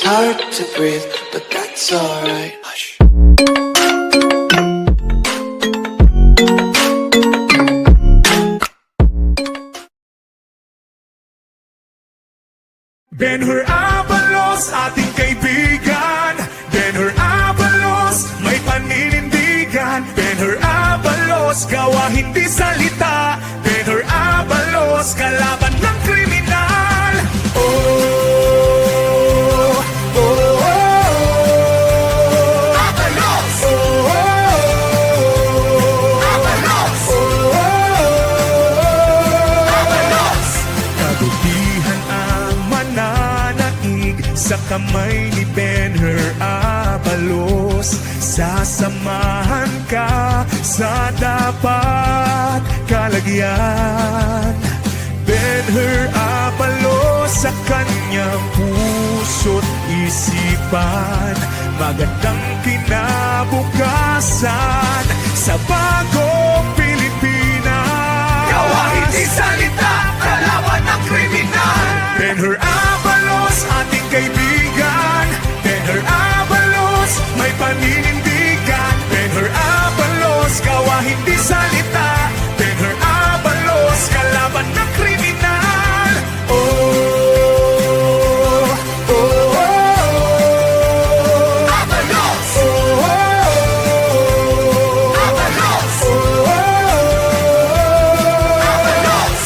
It's hard to breathe, but that's alright. Hush. Ben-Hur Abalos, ating kaibigan. Ben-Hur Abalos, may paninindigan. Ben-Hur Abalos, gawa hindi salita. Ben-Hur Abalos, kalaban ng kriminal. Oh, oh, oh, oh. Abalos! Oh, oh, oh. Abalos! Oh, oh, oh. Abalos! Kabutihan ang mananaig sa kamay ni Ben-Hur Abalos. Sasamahan ka sa dapat kalagyan. Ben-Hur Abalos sa kanyang puso't isipan. Magandang kinabukasan sa bagong Pilipinas. Gawa hindi salita, kalaban ng kriminal. Ben-Hur Abalos, ating kaibigan. Ben-Hur Abalos, may paninindigan. Ben-Hur Abalos, gawa hindi salita. Ben-Hur Abalos, kalaban ng kriminal. Oh, oh, oh, oh. Abalos! Oh, oh, oh. Abalos! Oh, oh, oh. Abalos!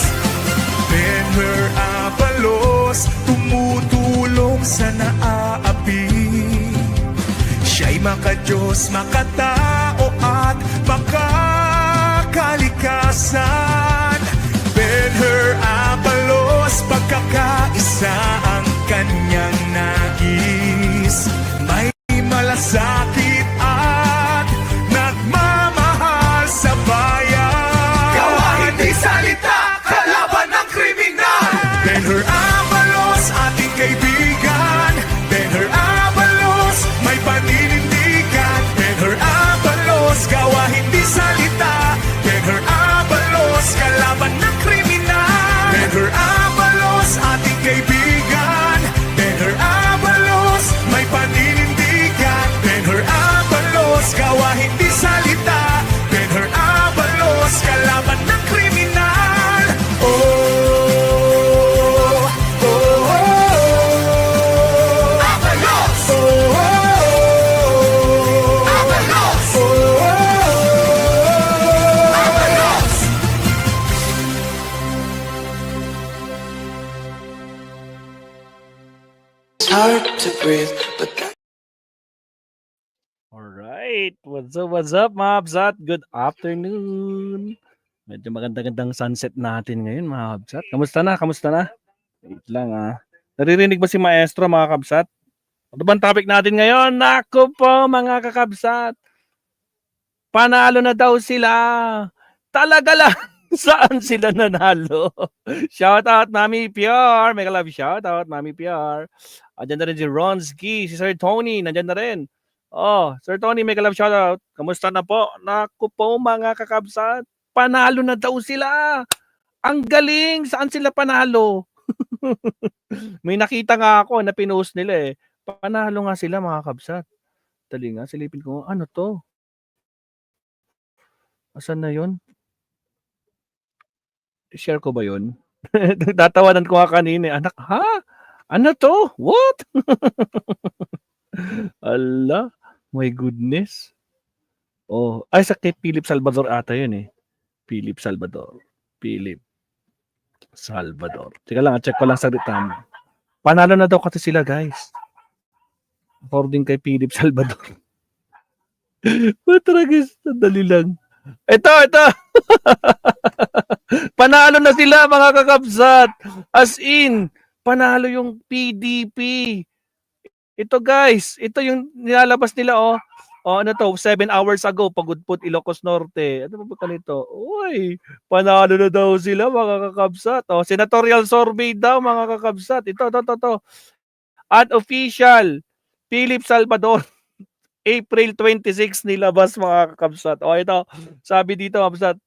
Ben-Hur Abalos, tumutulong sa naaapi. Siya'y makadiyos, makatao at makakalikasan. Ben-Hur Abalos, pagkakaisa ang kanyang nais. May malasakit at nagmamahal sa bayan. Gawa hindi salita, kalaban ng kriminal. Ben-Hur Abalos, ating kaibigan. Ben-Hur Abalos, may paninindigan. Ben-Hur Abalos, gawa hindi salita. Ben-Hur Abalos, kalaban ng kriminal. Ben-Hur Abalos, ating kaibigan. Ben-Hur Abalos, may paninindigan. Ben-Hur Abalos, gawa hindi salita. Ben-Hur Abalos, kalaban ng kriminal. Oh, oh, oh, oh. Abalos! Oh, oh, oh. Abalos! Oh, oh, oh. Abalos! It's hard to breathe, but that's Alright, what's up mga Habsat? Good afternoon. Medyo magandang sunset natin ngayon mga Habsat. Kamusta na? Wait lang Naririnig ba si Maestro mga Kabsat? Ano bang topic natin ngayon? Naku po mga kakabsat. Panalo na daw sila. Talaga lang. Saan sila nanalo? Shout out Mami PR. Mega love shout out Mami PR. Andyan na rin si Ronski, si Sir Tony. Nandyan na rin. Oh, Sir Tony, mega love shout out. Kamusta na po? Naku po mga kakabsat. Panalo na daw sila. Ang galing. Saan sila panalo? May nakita nga ako na pinost nila eh. Panalo nga sila mga kabsat. Dali nga, silipin ko. Ano to? Asan na yun? Share ko ba yun? Tatawanan ko nga kanina. Anak, ha? Ano to? What? Ala, my goodness. Oh, ay sa kay Philip Salvador ata yun eh. Philip Salvador. Teka lang, check ko lang sa ritam. Panalo na daw kasi sila, guys. According kay Philip Salvador. Matragis, dali lang. Ito. Panalo na sila, mga kakabsat. As in, panalo yung PDP. Ito, guys. Ito yung nilalabas nila, oh. Oh, ano to? 7 hours ago, Pagudpud, Ilocos Norte. Ano ba nito? Uy, panalo na daw sila, mga kakabsat. Oh, senatorial survey daw, mga kakabsat. Ito. At official, Philip Salvador, April 26 nilabas, mga kakabsat. Oh, ito. Sabi dito, kabsat.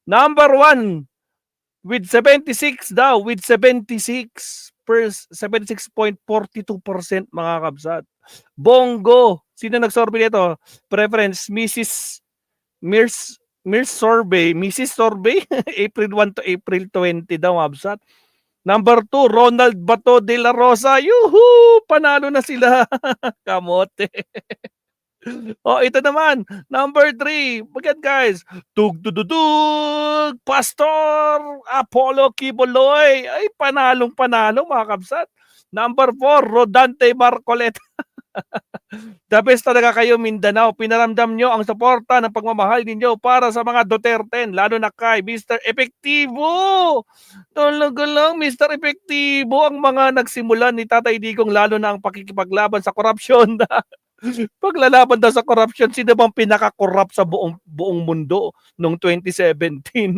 Number 1, with 76 daw, with 76. 76.42% mga kabsat. Bongo, sino nag-survey nito? Preference, Mirs survey, Mrs. survey, April 1 to April 20 daw, absat. Number 2, Ronald Bato de la Rosa. Yuhu! Panalo na sila. Kamote. Oh, ito naman. Number 3. Again, guys. Tugdududug! Pastor Apollo Kiboloy. Ay, panalong-panalo, mga kabsat. Number 4, Rodante Marcoleta. The best talaga kayo, Mindanao. Pinaramdam nyo ang suporta ng pagmamahal ninyo para sa mga Duterte, lalo na kay Mr. Epektibo. Talaga lang, Mr. Epektibo, ang mga nagsimulan ni Tatay Digong, lalo na ang pakikipaglaban sa korupsyon. Paglalaban daw sa korupsyon, sino bang pinaka-corrupt sa buong mundo noong 2017?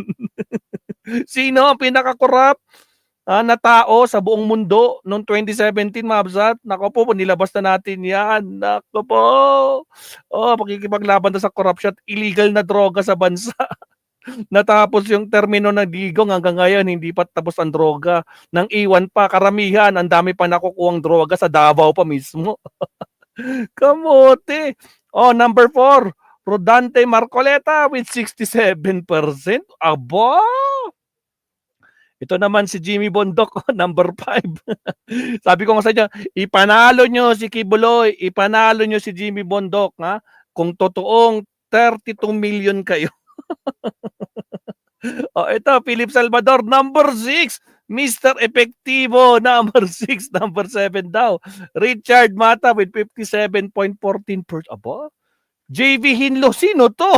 Sino ang pinaka-corrupt na tao sa buong mundo noong 2017, mabsat? Nako po, nilabas na natin yan. Nako po. Oh, pakikipaglaban daw sa korupsyon at illegal na droga sa bansa. Natapos yung termino ng Digong, hanggang ngayon hindi pa tapos ang droga. Nang iwan pa, karamihan, ang dami pa nakukuhang droga sa Davao pa mismo. Kamote. Oh, number 4, Rodante Marcoleta with 67%. Aba! Ito naman si Jimmy Bondok, number 5. Sabi ko nga sa inyo, ipanalo nyo si Kibuloy, ipanalo nyo si Jimmy Bondok, ha? Kung totoong 32 million kayo. Oh, ito, Philip Salvador, number 6. Mr. Epektibo, number 6. Number 7 daw. Richard Mata with 57.14%. Aba? JV Hinlo, sino to?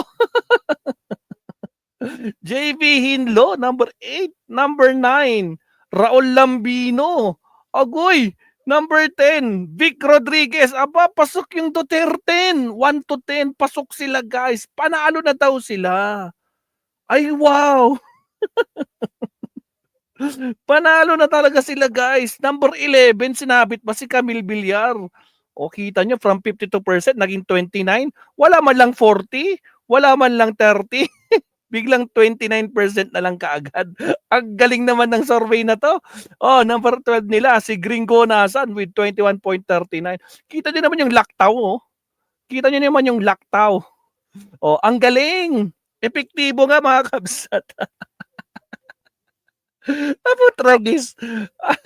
JV Hinlo, number 8. Number 9, Raul Lambino. Agoy, number 10, Vic Rodriguez. Aba, pasok yung Duterte. 1 to 10, pasok sila, guys. Panalo na daw sila. Ay, wow. Panalo na talaga sila, guys. Number 11, sinabit pa si Camille Villar. O, kita nyo, from 52%, naging 29. Wala man lang 40. Wala man lang 30. Biglang 29% na lang kaagad. Ang galing naman ng survey na to. Oh, number 12 nila, si Gringo Nasan with 21.39. Kita nyo naman yung laktaw, oh. Kita nyo naman yung laktaw. Oh, ang galing. Epektibo nga, mga kabsat. Apo, tragis.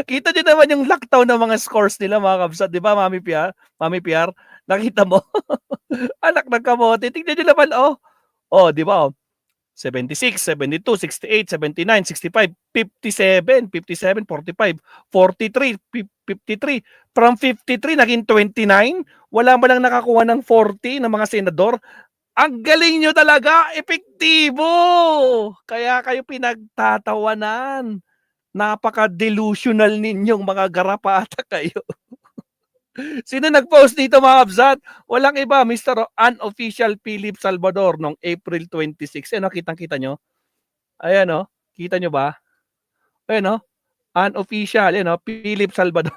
Kita nyo naman yung laktaw ng mga scores nila, mga kabsat. Di ba, Mami Piar? Mami Piar, nakita mo? Anak ng kamote. Tingnan nyo naman, oh. Oh, di ba, oh. 76, 72, 68, 79, 65, 57, 57, 45, 43, 53. From 53, naging 29. Wala mo lang nakakuha ng 40 ng mga senador. Ang galing nyo talaga, epektibo! Kaya kayo pinagtatawanan. Napaka-delusional ninyong mga garapata kayo. Sino nag-post dito, mga kabsat? Walang iba, Mr. Unofficial Philip Salvador noong April 26. Ano, kitang-kita nyo? Ayan, o. Kita nyo ba? Ayan, o. Unofficial, ayan, o. Philip Salvador.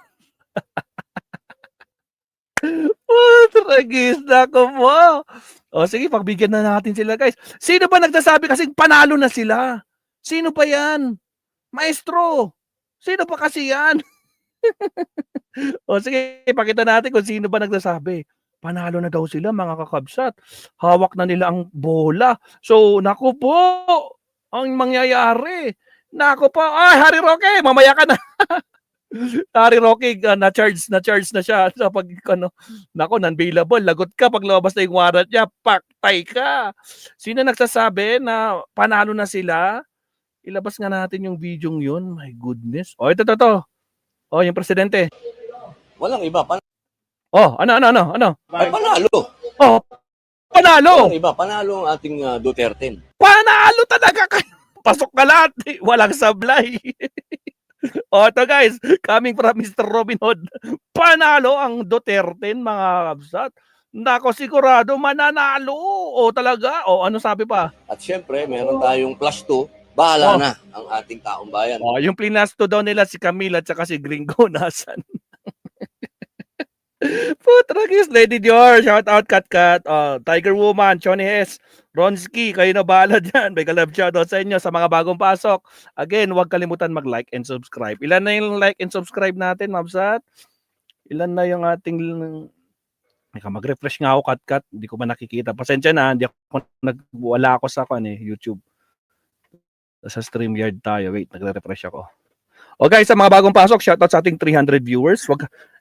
What? Ragis na ko mo. O, sige, pagbigyan na natin sila, guys. Sino ba nagsasabi kasing panalo na sila? Sino pa yan? Maestro. Sino pa kasi yan? O sige, pakita natin kung sino ba nagsasabi. Panalo na daw sila, mga kakabsat. Hawak na nila ang bola. So, naku po, ang mangyayari. Naku po, Harry Roque, mamaya ka na. Harry Roque, na-charge na siya sa pag, naku, non-bailable. Lagot ka, pag lumabas na yung warrant niya, paktay ka. Sino nagsasabi na panalo na sila? Ilabas nga natin yung video yun. My goodness. O, ito. O, yung presidente. Walang iba. Oh, ano? Ay, panalo. Oh, panalo! Walang iba. Panalo ang ating Duterte. Panalo talaga kayo! Pasok na lahat. Walang sablay. Oh, ito guys. Coming from Mr. Robin Hood. Panalo ang Duterte, mga kabsat. Nako, sigurado mananalo. O talaga? O, ano sabi pa? At syempre, meron tayong plus 2. Bahala na ang ating taong bayan. Oh, yung plinasto daw nila si Camille at saka si Gringo Nasan. Putragis, Lady Dior, shout out Kat. Tiger Woman, Johnny S. Ronski, kayo na bahala dyan. May kalab shoutout sa inyo sa mga bagong pasok. Again, huwag kalimutan mag-like and subscribe. Ilan na yung like and subscribe natin, Mabsat? Ilan na yung ating... Mag-refresh nga ako, Kat. Hindi ko ba nakikita. Pasensya na, wala ako sa YouTube. Sa StreamYard tayo. Wait, nagre-refresh ako. O guys, sa mga bagong pasok, shoutout sa ating 300 viewers.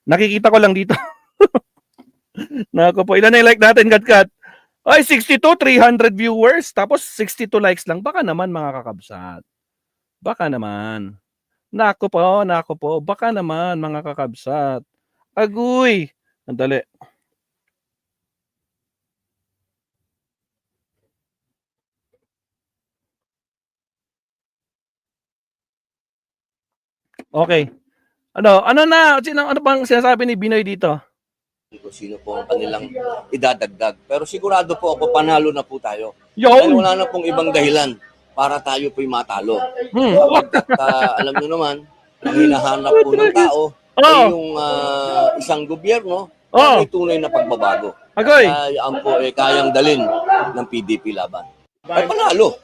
Nakikita ko lang dito. Nako po, ilan na yung like natin, Kat? Ay, 62, 300 viewers. Tapos 62 likes lang. Baka naman, mga kakabsat. Baka naman. Nako po. Baka naman, mga kakabsat. Agoy. Andali. Okay. Ano bang sinasabi ni Binoy dito? Kung sino po ang kanilang idadagdag. Pero sigurado po ako, panalo na po tayo. Dahil Yo! wala na pong ibang dahilan para tayo po'y matalo. Alam nyo naman, ang hinahanap po ng tao ay yung isang gobyerno na may tunay na pagbabago. Agoy! Yan po kayang dalin ng PDP laban. Ay panalo!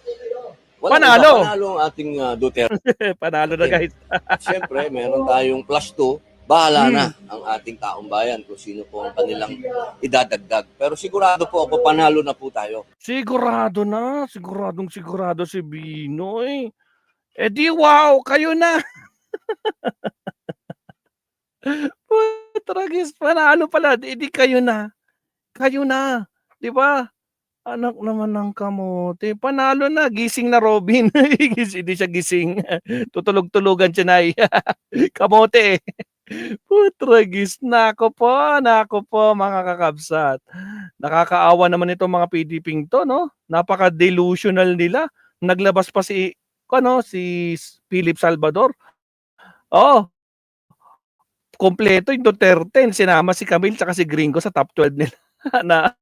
Panalo! Panalo ang ating Duterte. Panalo na, guys. Siyempre, meron tayong plus 2. Bahala na ang ating taong bayan kung sino po ang kanilang idadagdag. Pero sigurado po ako, panalo na po tayo. Sigurado na. Sigurado si Binoy. Di wow, kayo na. Tragis, panalo pala. Di kayo na. Kayo na. Di ba? Anak naman ng kamote. Panalo na. Gising na Robin. Hindi siya gising. Tutulog-tulugan siya na. Kamote. Putragis. Nako po mga kakabsat. Nakakaawa naman itong mga PDP to, no? Napaka-delusional nila. Naglabas pa si Philip Salvador. Kompleto yung Duterte. Sinama si Camille tsaka si Gringo sa top 12 nila na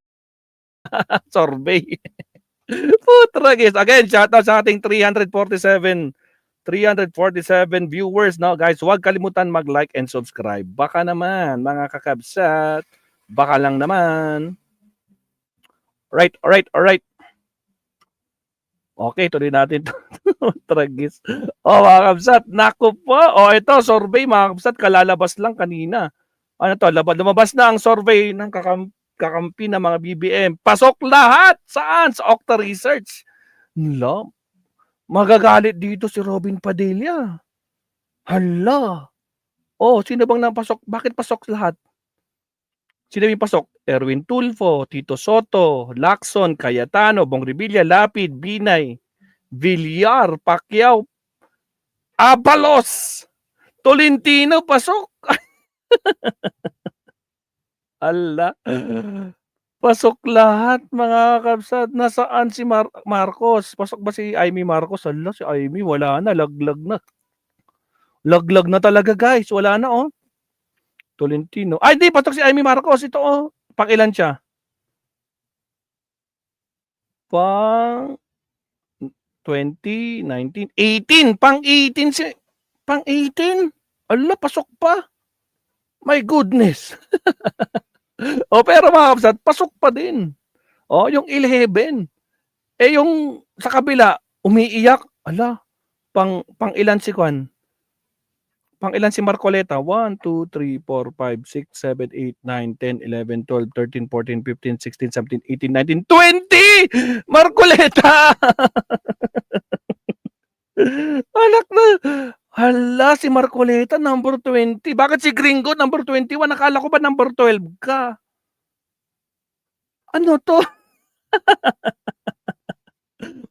survey. Putragis. Again, shoutout sa ating 347 viewers. No, guys, huwag kalimutan mag-like and subscribe. Baka naman, mga kakabsat. Baka lang naman. Alright. Okay, tuloy natin ito. Tragis. Mga kabsat, naku po. Ito, survey, mga kabsat, kalalabas lang kanina. Ano to, lumabas na ang survey ng kakampi ng mga BBM. Pasok lahat! Saan? Sa Okta Research. Magagalit dito si Robin Padilla. Hala. Sino bang napasok? Bakit pasok lahat? Sino yung pasok? Erwin Tulfo, Tito Soto, Lacson, Cayetano, Bong Revilla, Lapid, Binay, Villar, Pacquiao, Abalos, Tolentino, pasok. Ala. Pasok lahat, mga kabsat. Nasaan si Marcos? Pasok ba si Amy Marcos? Ala, si Amy, wala na. Laglag na. Laglag na talaga, guys. Wala na, Tolentino. Ay, di, pasok si Amy Marcos. Ito, Pang-ilan siya? Pang 20, 19, 18. Pang-18 si... Pang-18? Ala, pasok pa. My goodness. Pero mga kabsat, pasok pa din. Yung 11. Yung sa kabila, umiiyak. Ala, pang-ilan si Kwan? Pang-ilan si Marcoleta? 1, 2, 3, 4, 5, 6, 7, 8, 9, 10, 11, 12, 13, 14, 15, 16, 17, 18, 19, 20! Marcoleta! Anak na. Hala, si Marcoleta, number 20. Bakit si Gringo, number 21? Nakala ko ba number 12 ka? Ano to?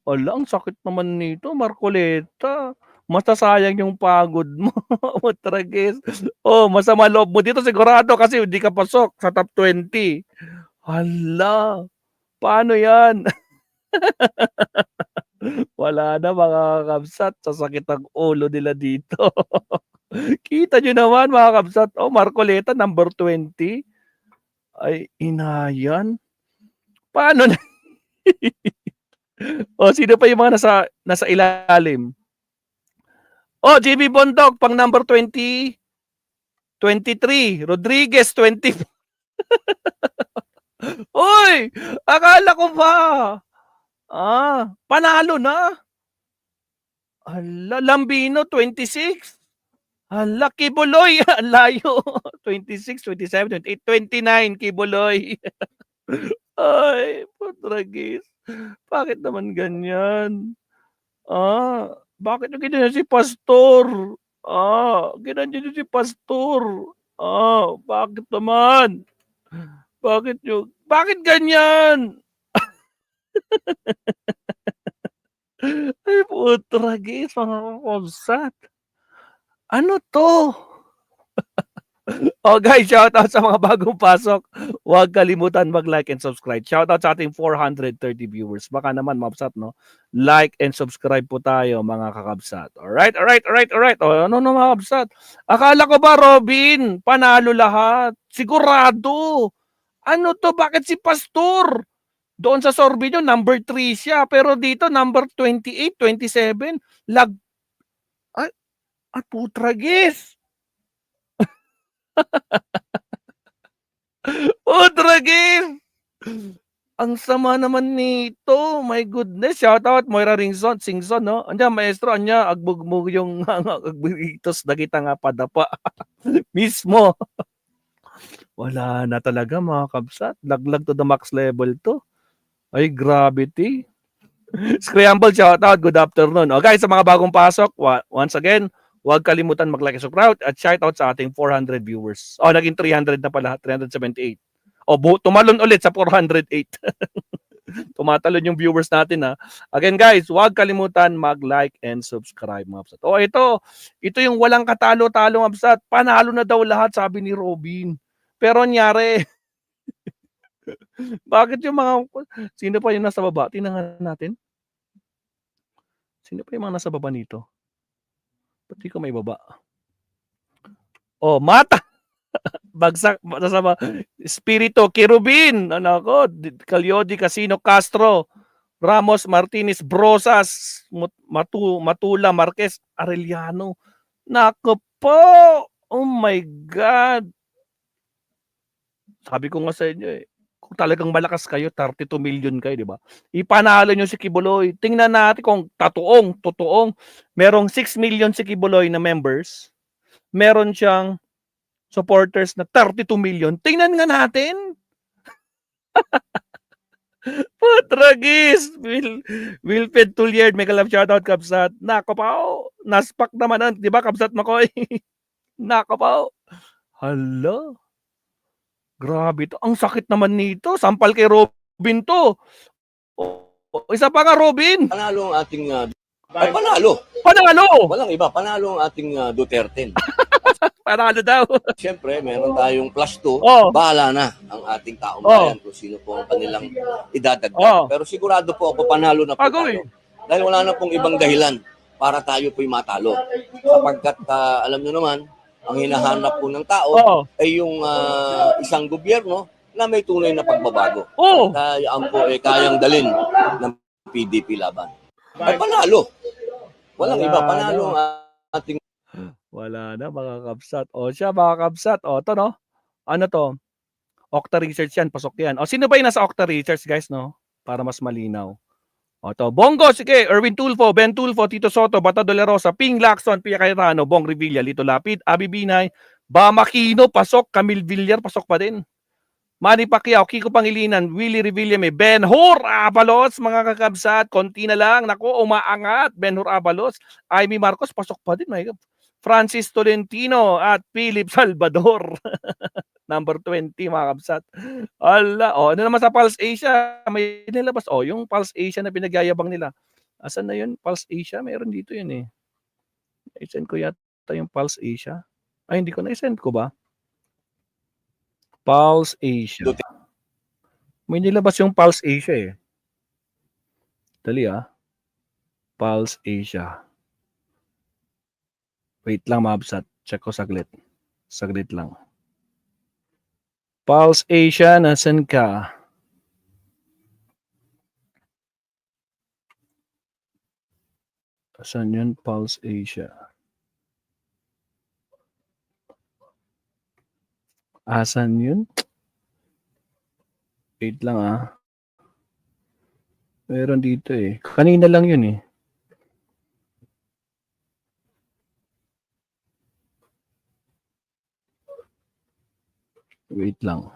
Ala, ang sakit naman nito, Marcoleta. Masasayang yung pagod mo. Tragis. Masama loob mo dito sigurado kasi hindi ka pasok sa top 20. Hala. Paano yan? Wala na, mga kabsat. Sasakit ang ulo nila dito. Kita nyo naman, mga kabsat. Marcoleta, number 20. Ay, inayan. Paano na? Sino pa yung mga nasa ilalim? JB Bondog, pang number 20, 23. Rodriguez, 24. Uy! Akala ko ba? Panalo na. Hala, Lambino, 26. Hala, Kibuloy, ang layo. 26, 27, 28, 29, Kibuloy. Ay, putragis. Bakit naman ganyan? Bakit yung ganyan si Pastor? Ganyan si Pastor. Bakit naman? Bakit ganyan? Ay, putragis, mga kakonsat. Ano to? Guys, shoutout sa mga bagong pasok. Huwag kalimutan mag-like and subscribe. Shoutout sa ating 430 viewers. Baka naman mabsat, no? Like and subscribe po tayo, mga kakabsat. Alright. Ano mga kabsat? Akala ko ba, Robin, panalo lahat? Sigurado. Ano to? Bakit si Pastor? Doon sa survey nyo, number 3 siya. Pero dito, number 28, 27. Putragis. Putragis. Ang sama naman nito. My goodness. Shoutout Moira Singson, no? Anya, maestro, anya, agbugmug yung agbugitos na kita nga padapa. Mismo. Wala na talaga, mga kabsat. Laglag to the max level to. Ay, gravity. Scramble, shoutout. Good afternoon. Guys, sa mga bagong pasok, once again, huwag kalimutan mag-like and subscribe at shoutout sa ating 400 viewers. Naging 300 na pala, 378. Tumalon ulit sa 408. Tumatalon yung viewers natin, ha. Again, guys, huwag kalimutan mag-like and subscribe, mga absat. Ito yung walang katalo-talo, mga absat. Panalo na daw lahat, sabi ni Robin. Pero nyari. Bakit yung mga... Sino pa yung nasa baba? Tingnan natin. Sino pa yung mga nasa baba nito? Ba't di ko may baba? Mata! Bagsak sa Espiritu, Kirubin, Calyodi, Casino, Castro, Ramos, Martinez, Brosas, Matula, Marquez, Arellano. Nako po! Oh my God! Sabi ko nga sa inyo kung talagang malakas kayo, 32 million kayo, di ba? Ipanalo nyo si Kibuloy. Tingnan natin kung totoong. Merong 6 million si Kibuloy na members. Meron siyang supporters na 32 million. Tingnan nga natin. Putragis. Wilfred Tulliard, mega love shoutout, Kabsat. Nako pa, naspak naman, di ba, Kabsat Makoy? Nako pa. Hala. Grabe to. Ang sakit naman nito. Sampal kay Robin to. Isa pa nga, Robin. Panalo ang ating... panalo. Walang iba. Panalo ang ating Duterte. Panalo daw. Siyempre, meron tayong plus 2. Bahala na ang ating taong bayan kung sino po ang kanilang idadagdag. Pero sigurado po ako panalo na po tayo. Dahil wala na pong ibang dahilan para tayo po'y matalo. Sapagkat alam nyo naman, ang hinahanap po ng tao ay yung isang gobyerno na may tunay na pagbabago. Yan po kayang dalin ng PDP laban. Ay panalo. Walang iba. Panalo ang ating... Wala na, mga kabsat. Siya, mga kabsat. To, no? Ano to? Okta Research yan. Pasok yan. Sino ba yung nasa Okta Research, guys, no? Para mas malinaw. To. Bongo, sige. Erwin Tulfo, Ben Tulfo, Tito Soto, Bata de la Rosa, Ping Lacson, Pia Cayetano, Bong Revilla, Lito Lapid, Abi Binay, Bamakino, pasok. Camille Villar, pasok pa din. Manny Pacquiao, Kiko Pangilinan, Willie Revillame, Ben-Hur Abalos, mga kakabsat. Konti na lang. Naku, umaangat. Ben-Hur Abalos. Amy Marcos, pasok pa din. Francis Tolentino at Philip Salvador. Number 20, mga kabsat. Ano naman sa Pulse Asia? May nilabas. Yung Pulse Asia na pinagyayabang nila. Asan na yun? Pulse Asia? Meron dito yun eh. I-send ko yata yung Pulse Asia. Hindi ko na-send ko ba? Pulse Asia. May nilabas yung Pulse Asia eh. Dali Pulse Asia. Wait lang, mabsat. Check ko saglit. Saglit lang. Pulse Asia, nasan ka? Asan yun? Pulse Asia. Asan yun? Wait lang ah. Meron dito eh. Kanina lang yun eh. Wait lang.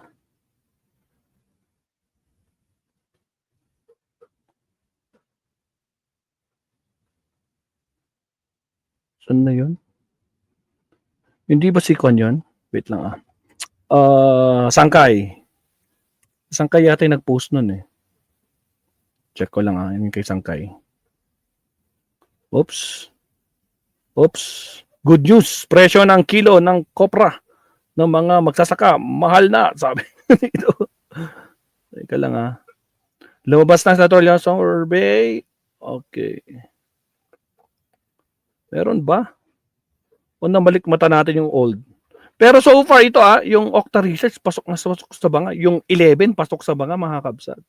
Saan na yun? Hindi ba si Kon yun? Wait lang ah. Sangkay. Sangkay yata yung nag-post nun eh. Check ko lang ah. Yung kay Sangkay. Oops. Oops. Good news. Presyo ng kilo ng kopra ng mga magsasaka. Mahal na. Sabi dito. Teka lang ah. Lumabas na sa Tolya survey. Okay. Meron ba? O nabalik mata natin yung old. Pero so far ito yung Octa Research pasok sa banga. Yung 11 pasok sa banga mga kabsat.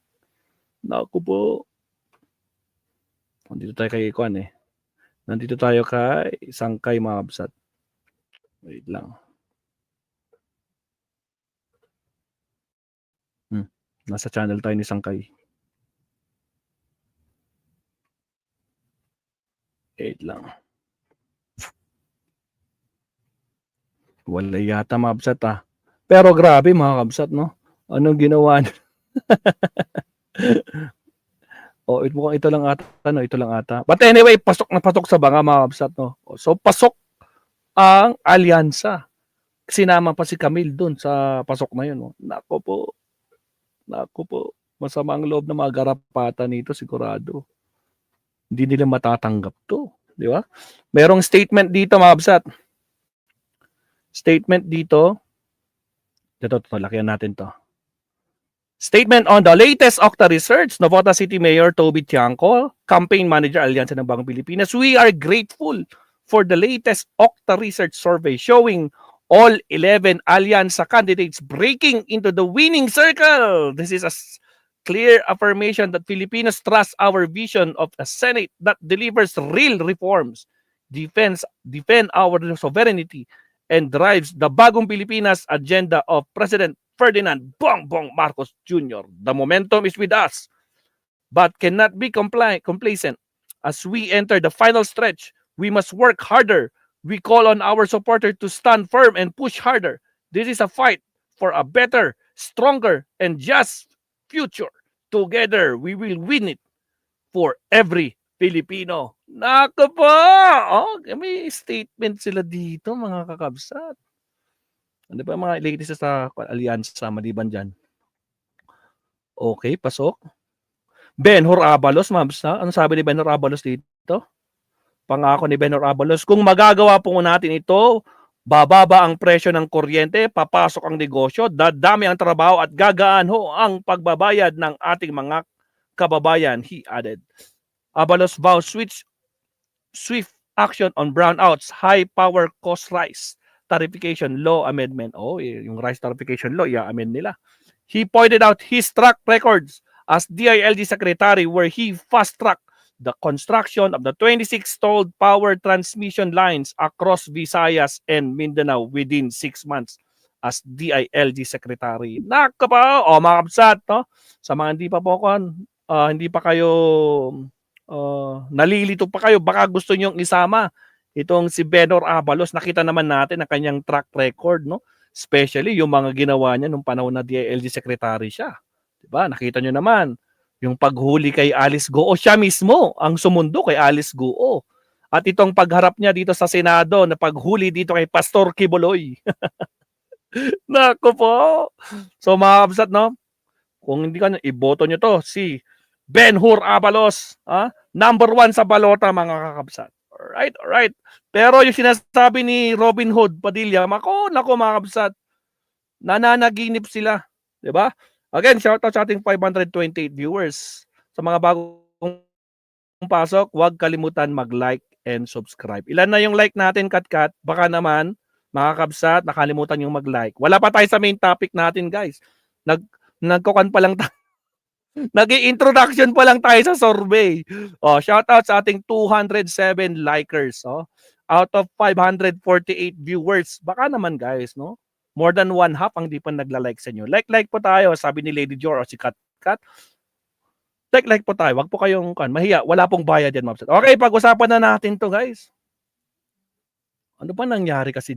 Naku po. Nandito tayo kay Ikuan eh. Nandito tayo kay Sangkay mga kabsat. Wait lang. Nasa channel tayo ni Sangkay. Wait lang. Wala yata mga kabsat Pero grabe mga kabsat no. Anong ginawa niya? Ito lang ata. But anyway, pasok na pasok sa banga mga kabsat no. So pasok ang alyansa. Sinama pa si Camille doon sa pasok na yun. No? Nako po. Masama ang loob ng mga garapata nito sigurado. Hindi nila matatanggap to. Di ba? Merong statement dito mga kabsat. Statement dito. Ito, lakihan natin to. Statement on the latest Octa Research, Navota City Mayor Toby Tiangco, Campaign Manager Alyansa ng Bagong Pilipinas. We are grateful for the latest Octa Research survey showing all 11 Alyansa candidates breaking into the winning circle. This is a clear affirmation that Filipinos trust our vision of a Senate that delivers real reforms, defend our sovereignty, and drives the Bagong Pilipinas agenda of President Ferdinand Bongbong Marcos Jr. The momentum is with us, but cannot be complacent. As we enter the final stretch, we must work harder. We call on our supporters to stand firm and push harder. This is a fight for a better, stronger, and just future. Together, we will win it for every Filipino. Nako po! May statement sila dito, mga kakabsat. Ano ba mga latest sa alyansa maliban dyan? Okay, pasok. Benhur Abalos, mabsa. Ano sabi ni Benhur Abalos dito? Pangako ni Benhur Abalos, kung magagawa po natin ito, bababa ang presyo ng kuryente, papasok ang negosyo, dadami ang trabaho at gagaan ho ang pagbabayad ng ating mga kababayan, he added. Abalos vows swift action on brownouts, high power cost rise, tarification law amendment. Yung rise tarification law, i-amend nila. He pointed out his track records as DILG Secretary where he fast-tracked the construction of the 26 stalled power transmission lines across Visayas and Mindanao within 6 months as DILG Secretary. Naka pa, mga kabsat, no? Sa mga hindi pa kayo nalilito pa kayo, baka gusto nyong isama itong si Benhur Abalos. Nakita naman natin ang kanyang track record, no? Especially yung mga ginawa niya nung panahon na DILG Secretary siya. Diba? Nakita nyo naman yung paghuli kay Alice Goo. Siya mismo ang sumundo kay Alice Goo. At itong pagharap niya dito sa Senado na paghuli dito kay Pastor Kibuloy. Nako po. So mga kabsat, no? Kung hindi ka iboto nyo to, si Benhur Abalos. Number 1 sa balota, mga kakabsat. Alright. Pero yung sinasabi ni Robin Hood Padilla, nako mga kabsat, nananaginip sila. Diba? Again, shout out sa ating 528 viewers. Sa mga bagong pasok, huwag kalimutan mag-like and subscribe. Ilan na yung like natin, Katkat? Baka naman, mga kabsat, nakalimutan yung mag-like. Wala pa tayo sa main topic natin, guys. Nagkukan pa lang tayo. Nag-i-introduction pa lang tayo sa survey. Shout out sa ating 207 likers. Out of 548 viewers. Baka naman, guys, no? More than one half ang di pa nagla-like sa inyo. Like po tayo, sabi ni Lady Jor o si Kat. Like po tayo. Wag po kayong mahiya. Wala pong bayad yan, Ma'am Sat. Okay, pag-usapan na natin to, guys. Ano ba nangyari kasi